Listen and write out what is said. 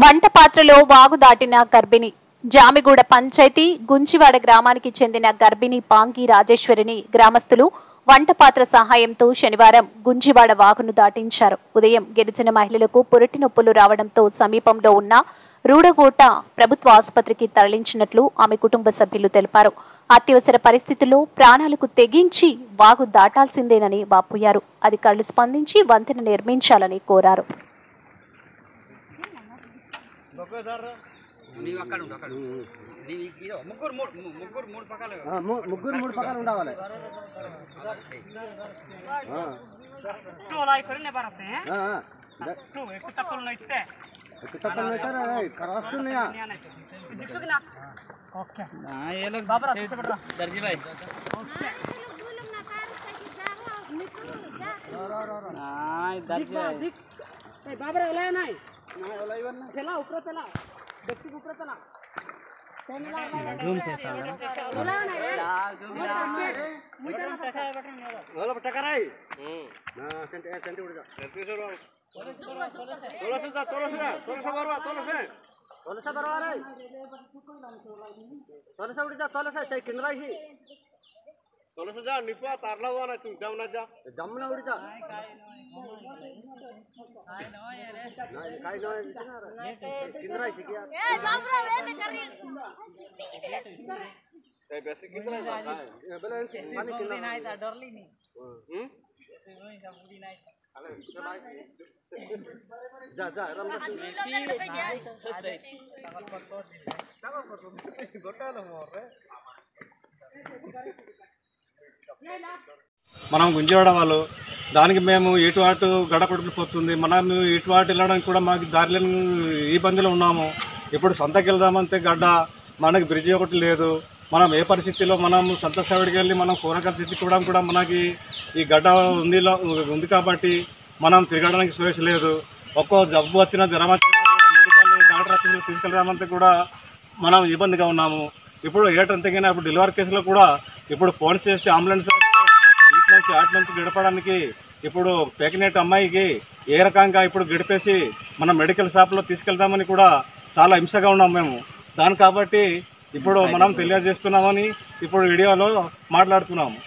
వంట పాత్రలో వాగు దాటిన గర్భిణి. జామిగూడ పంచాయతీ గుంచివాడ గ్రామానికి చెందిన గర్భిణి పాంగి రాజేశ్వరిని గ్రామస్తులు వంట పాత్ర సహాయంతో శనివారం గుంజివాడ వాగును దాటించారు. ఉదయం గిరిజన మహిళలకు పురిటి నొప్పులు రావడంతో సమీపంలో ఉన్న రూడగోట ప్రభుత్వ ఆసుపత్రికి తరలించినట్లు ఆమె కుటుంబ సభ్యులు తెలిపారు. అత్యవసర పరిస్థితుల్లో ప్రాణాలకు తెగించి వాగు దాటాల్సిందేనని వాపోయారు. అధికారులు స్పందించి వంతెన నిర్మించాలని కోరారు. ముగ్గురు పక్కన ఉండాలి. మనం గుంజివాడ వాళ్ళు దానికి మేము ఇటు అటు గడపడుకు పోతుంది. మనం ఇటు అటు వెళ్ళడానికి కూడా మాకు దారిలో ఇబ్బందులు ఉన్నాము. ఇప్పుడు సొంతకి వెళ్దామంటే గడ్డ, మనకి బ్రిడ్జి ఒకటి లేదు. మనం ఏ పరిస్థితిలో మనం సొంత సైడ్కి వెళ్ళి మనం కూరగాయలు తెచ్చుకోవడం కూడా మనకి ఈ గడ్డ ఉంది కాబట్టి మనం తిరగడానికి స్వేచ్ఛ లేదు. ఒక్కో జబ్బు వచ్చినా జ్వరం వచ్చినా మెడికల్ డాక్టర్ ఆఫీసులు తీసుకెళ్దామంటే కూడా మనం ఇబ్బందిగా ఉన్నాము. ఇప్పుడు ఏటంతకైనా ఇప్పుడు డెలివరీ కేసులో కూడా ఇప్పుడు ఫోన్ చేస్తే అంబులెన్స్ అటు నుంచి గడపడానికి ఇప్పుడు ప్రెగ్నెంట్ అమ్మాయికి ఏ రకంగా ఇప్పుడు గడిపేసి మనం మెడికల్ షాప్లో తీసుకెళ్తామని కూడా చాలా హింసగా ఉన్నాం మేము. దాని కాబట్టి ఇప్పుడు మనం తెలియజేస్తున్నామని ఇప్పుడు వీడియోలో మాట్లాడుతున్నాము.